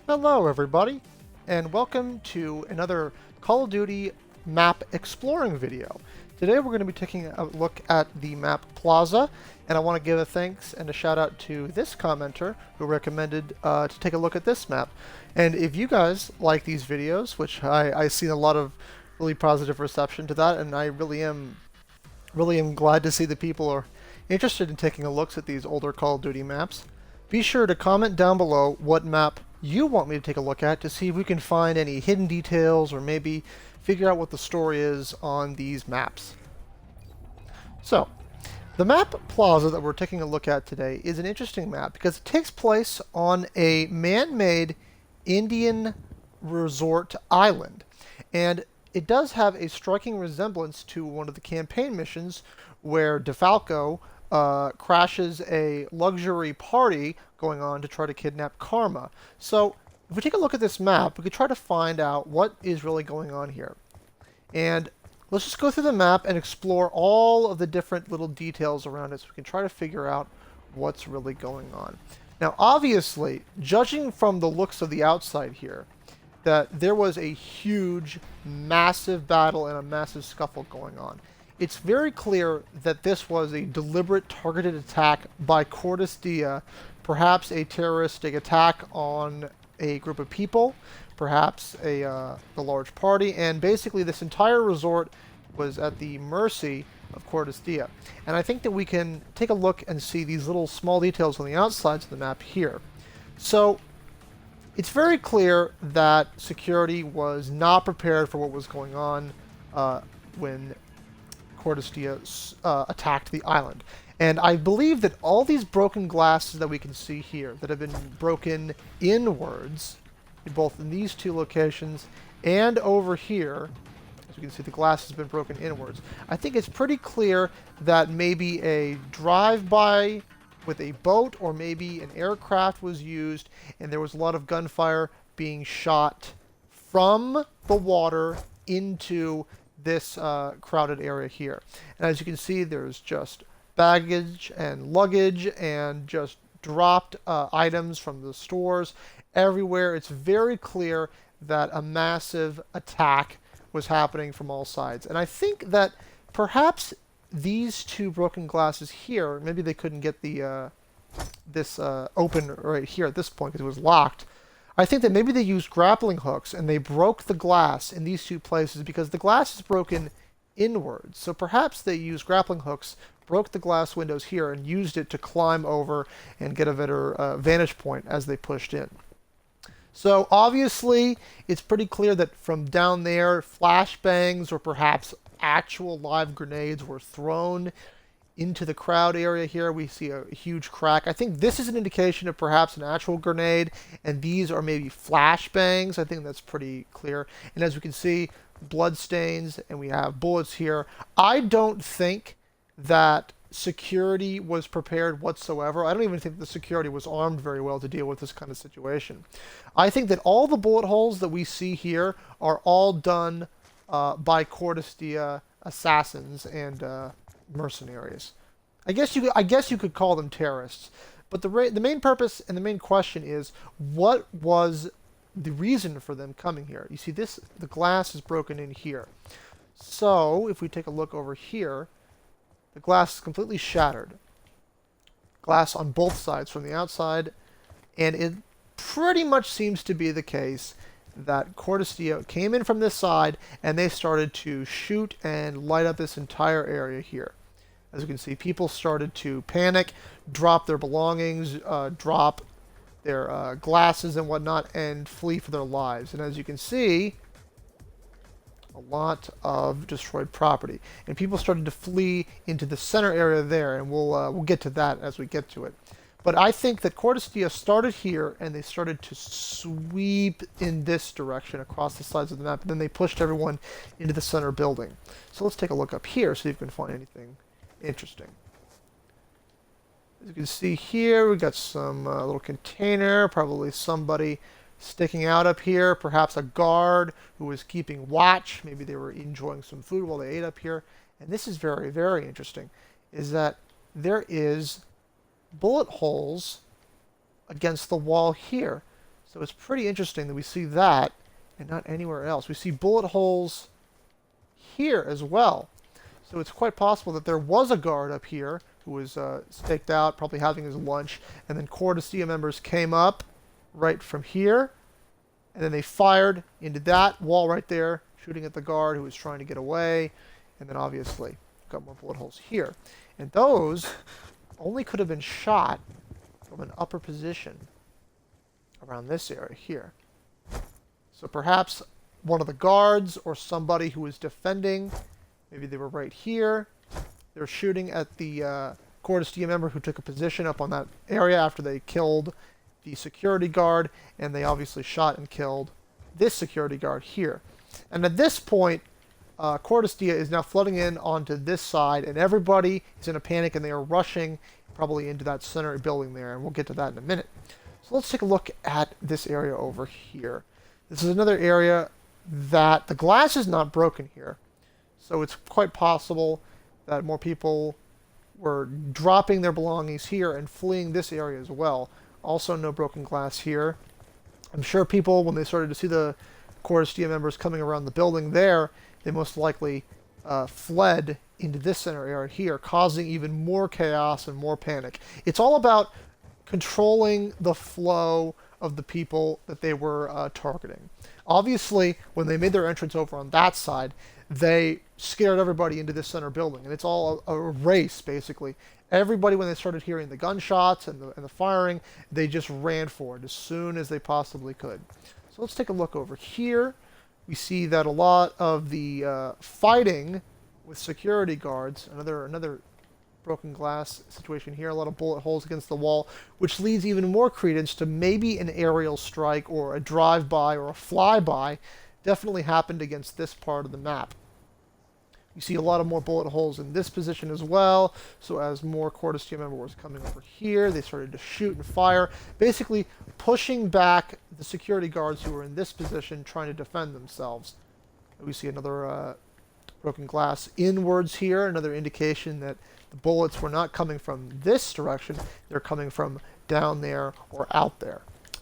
Hello everybody, and welcome to another Call of Duty map exploring video. Today we're going to be taking a look at the map Plaza, and I want to give a thanks and a shout out to this commenter who recommended to take a look at this map. And if you guys like these videos, which I see a lot of really positive reception to that, and I really am glad to see that people are interested in taking a look at these older Call of Duty maps. Be sure to comment down below what map you want me to take a look at to see if we can find any hidden details or maybe figure out what the story is on these maps. So, the map Plaza that we're taking a look at today is an interesting map because it takes place on a man-made Indian resort island. And it does have a striking resemblance to one of the campaign missions where DeFalco crashes a luxury party going on to try to kidnap Karma. So if we take a look at this map, we could try to find out what is really going on here. And let's just go through the map and explore all of the different little details around it so we can try to figure out what's really going on. Now, obviously, judging from the looks of the outside here, that there was a huge, massive battle and a massive scuffle going on. It's very clear that this was a deliberate, targeted attack by Cortes Dia, perhaps a terroristic attack on a group of people, perhaps a large party, and basically this entire resort was at the mercy of Cortes Dia. And I think that we can take a look and see these little small details on the outsides of the map here. So it's very clear that security was not prepared for what was going on when Cortes Dia attacked the island. And I believe that all these broken glasses that we can see here that have been broken inwards, both in these two locations and over here, as you can see the glass has been broken inwards, I think it's pretty clear that maybe a drive-by with a boat or maybe an aircraft was used, and there was a lot of gunfire being shot from the water into this crowded area here. And as you can see, there's just baggage and luggage and just dropped items from the stores everywhere. It's very clear that a massive attack was happening from all sides. And I think that perhaps these two broken glasses here, maybe they couldn't get the this open right here at this point because it was locked. I think that maybe they used grappling hooks and they broke the glass in these two places because the glass is broken inwards. So perhaps they used grappling hooks, broke the glass windows here, and used it to climb over and get a better vantage point as they pushed in. So obviously, it's pretty clear that from down there, flashbangs or perhaps actual live grenades were thrown into the crowd area here. We see a huge crack. I think this is an indication of perhaps an actual grenade, and these are maybe flashbangs. I think that's pretty clear. And as we can see, blood stains, and we have bullets here. I don't think that security was prepared whatsoever. I don't even think the security was armed very well to deal with this kind of situation. I think that all the bullet holes that we see here are all done by Cortes Dia assassins and mercenaries. I guess you could call them terrorists. But the main purpose and the main question is, what was the reason for them coming here? You see this, the glass is broken in here. So if we take a look over here, the glass is completely shattered. Glass on both sides from the outside, and it pretty much seems to be the case that Cortes Dia came in from this side and they started to shoot and light up this entire area here. As you can see, people started to panic, drop their belongings, drop their glasses and whatnot, and flee for their lives. And as you can see, a lot of destroyed property. And people started to flee into the center area there, and we'll get to that as we get to it. But I think that Cortes Dia started here, and they started to sweep in this direction across the sides of the map, and then they pushed everyone into the center building. So let's take a look up here, see if we can find anything interesting. As you can see here, we got some little container, probably somebody sticking out up here, perhaps a guard who was keeping watch. Maybe they were enjoying some food while they ate up here. And this is very, very interesting, is that there is bullet holes against the wall here. So it's pretty interesting that we see that and not anywhere else. We see bullet holes here as well. So it's quite possible that there was a guard up here who was staked out, probably having his lunch, and then Cordestia members came up right from here, and then they fired into that wall right there, shooting at the guard who was trying to get away, and then obviously got more bullet holes here. And those only could have been shot from an upper position around this area here. So perhaps one of the guards or somebody who was defending, maybe they were right here. They were shooting at the Cordestia member who took a position up on that area after they killed the security guard, and they obviously shot and killed this security guard here. And at this point, Cordestia is now flooding in onto this side, and everybody is in a panic, and they are rushing probably into that center building there, and we'll get to that in a minute. So let's take a look at this area over here. This is another area that the glass is not broken here, so it's quite possible that more people were dropping their belongings here and fleeing this area as well. Also no broken glass here. I'm sure people, when they started to see the Cordestia members coming around the building there, they most likely fled into this center area here, causing even more chaos and more panic. It's all about controlling the flow of the people that they were targeting. Obviously, when they made their entrance over on that side, they scared everybody into this center building, and it's all a race, basically. Everybody, when they started hearing the gunshots and the firing, they just ran for it as soon as they possibly could. So let's take a look over here. We see that a lot of the fighting with security guards, another broken glass situation here, a lot of bullet holes against the wall, which leads even more credence to maybe an aerial strike or a drive-by or a flyby definitely happened against this part of the map. You see a lot of more bullet holes in this position as well, so as more Cordestia members was coming over here, they started to shoot and fire, basically pushing back the security guards who were in this position trying to defend themselves. We see another broken glass inwards here, another indication that the bullets were not coming from this direction, they're coming from down there or out there.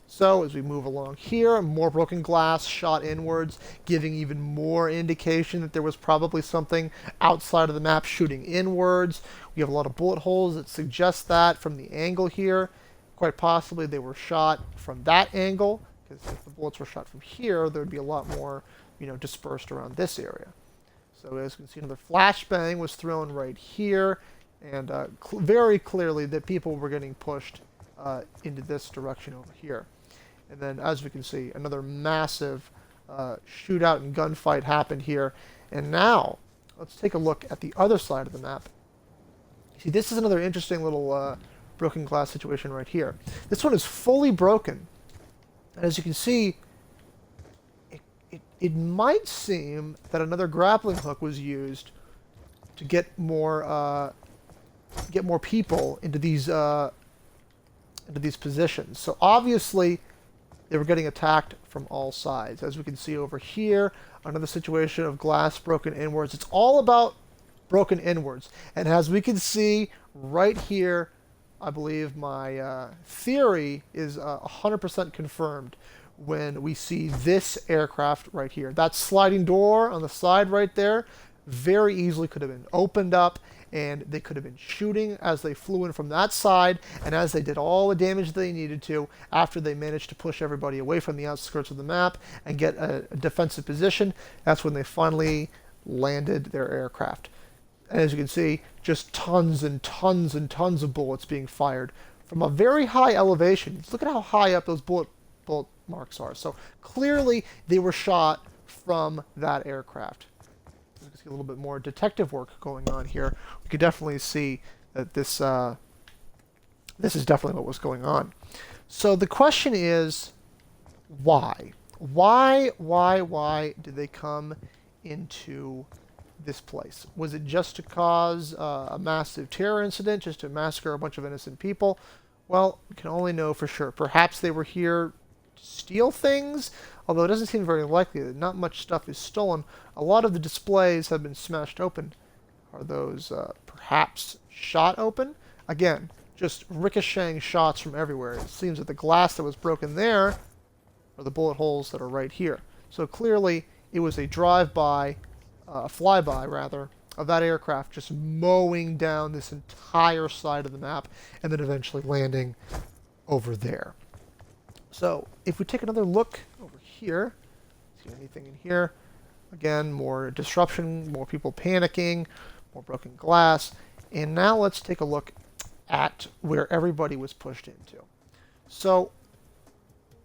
So as we move along here, more broken glass shot inwards, giving even more indication that there was probably something outside of the map shooting inwards. We have a lot of bullet holes that suggest that from the angle here. Quite possibly they were shot from that angle, because if the bullets were shot from here, there would be a lot more, dispersed around this area. So as you can see, another flashbang was thrown right here, and very clearly that people were getting pushed into this direction over here. And then, as we can see, another massive shootout and gunfight happened here. And now, let's take a look at the other side of the map. See, this is another interesting little broken glass situation right here. This one is fully broken. And as you can see, it might seem that another grappling hook was used to get more people into these positions. So obviously, they were getting attacked from all sides. As we can see over here, another situation of glass broken inwards. It's all about broken inwards. And as we can see right here, I believe my theory is 100% confirmed when we see this aircraft right here. That sliding door on the side right there very easily could have been opened up, and they could have been shooting as they flew in from that side, and as they did all the damage they needed to, after they managed to push everybody away from the outskirts of the map and get a defensive position, that's when they finally landed their aircraft. And as you can see, just tons and tons and tons of bullets being fired from a very high elevation. Look at how high up those bullet marks are. So clearly they were shot from that aircraft. You can see a little bit more detective work going on here. We could definitely see that this is definitely what was going on. So the question is, why? Why did they come into this place? Was it just to cause a massive terror incident, just to massacre a bunch of innocent people? Well, we can only know for sure. Perhaps they were here to steal things, although it doesn't seem very likely that not much stuff is stolen. A lot of the displays have been smashed open. Are those perhaps shot open? Again, just ricocheting shots from everywhere. It seems that the glass that was broken there are the bullet holes that are right here. So clearly it was a drive-by, flyby rather, of that aircraft just mowing down this entire side of the map and then eventually landing over there. So if we take another look over here, see anything in here? Again, more disruption, more people panicking, more broken glass. And now let's take a look at where everybody was pushed into. So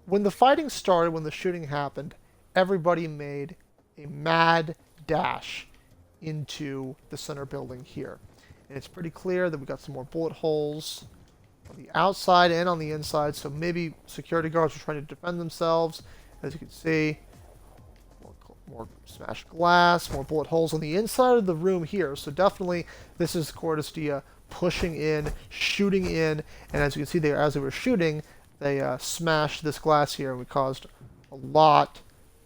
when the fighting started, when the shooting happened, everybody made a mad dash into the center building here. And it's pretty clear that we got some more bullet holes on the outside and on the inside, so maybe security guards were trying to defend themselves. As you can see, more smashed glass, more bullet holes on the inside of the room here. So definitely this is Cordestia pushing in, shooting in, and as you can see there, as they were shooting, they smashed this glass here, and we caused a lot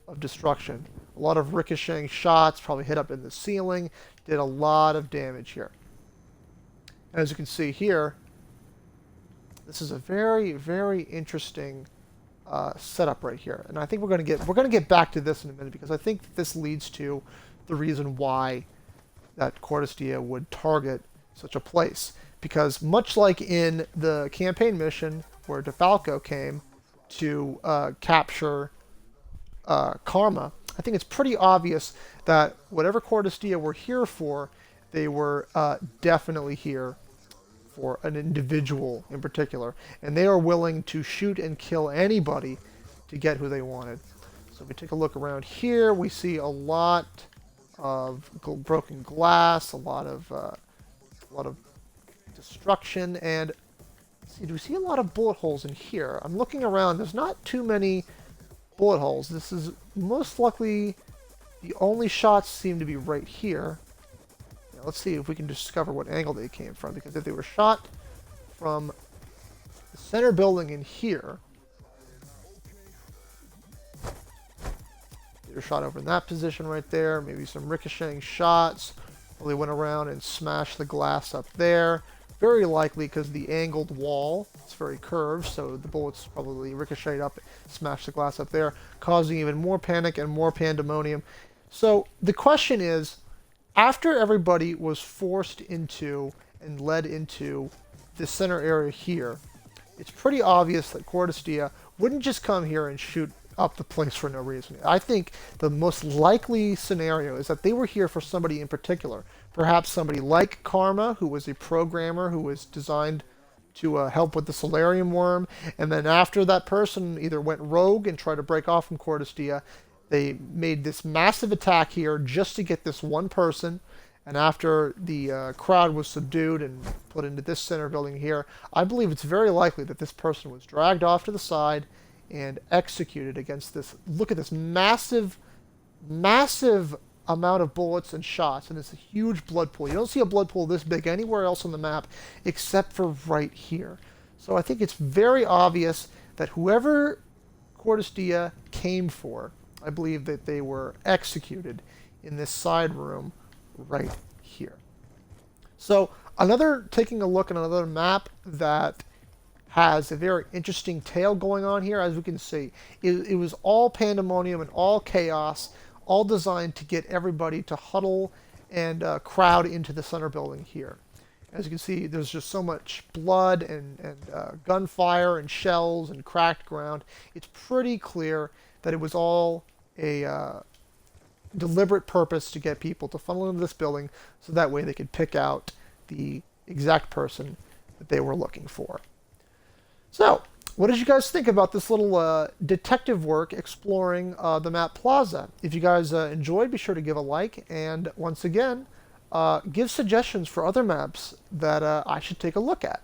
of destruction. A lot of ricocheting shots, probably hit up in the ceiling, did a lot of damage here. And as you can see here, this is a very, very interesting setup right here, and I think we're going to get back to this in a minute, because I think this leads to the reason why that Cordestia would target such a place. Because much like in the campaign mission where DeFalco came to capture Karma, I think it's pretty obvious that whatever Cordestia were here for, they were definitely here for an individual in particular, and they are willing to shoot and kill anybody to get who they wanted. So if we take a look around here, we see a lot of broken glass, a lot of destruction, and see, do we see a lot of bullet holes in here? I'm looking around. There's not too many bullet holes. This is most likely the only shots seem to be right here. Let's see if we can discover what angle they came from, because if they were shot from the center building in here, they were shot over in that position right there, maybe some ricocheting shots, or they went around and smashed the glass up there. Very likely because the angled wall is very curved, so the bullets probably ricocheted up, smashed the glass up there, causing even more panic and more pandemonium. So the question is, after everybody was forced into and led into this center area here, it's pretty obvious that Cordestia wouldn't just come here and shoot up the place for no reason. I think the most likely scenario is that they were here for somebody in particular. Perhaps somebody like Karma, who was a programmer who was designed to help with the Solarium worm, and then after that person either went rogue and tried to break off from Cordestia, they made this massive attack here just to get this one person, and after the crowd was subdued and put into this center building here, I believe it's very likely that this person was dragged off to the side and executed against this. Look at this massive, massive amount of bullets and shots, and it's a huge blood pool. You don't see a blood pool this big anywhere else on the map except for right here. So I think it's very obvious that whoever Cordestia came for, I believe that they were executed in this side room right here. So taking a look at another map that has a very interesting tale going on here, as we can see. It was all pandemonium and all chaos, all designed to get everybody to huddle and crowd into the center building here. As you can see, there's just so much blood and gunfire and shells and cracked ground. It's pretty clear that it was all a deliberate purpose to get people to funnel into this building so that way they could pick out the exact person that they were looking for. So, what did you guys think about this little detective work exploring the map Plaza? If you guys enjoyed, be sure to give a like, and once again, give suggestions for other maps that I should take a look at.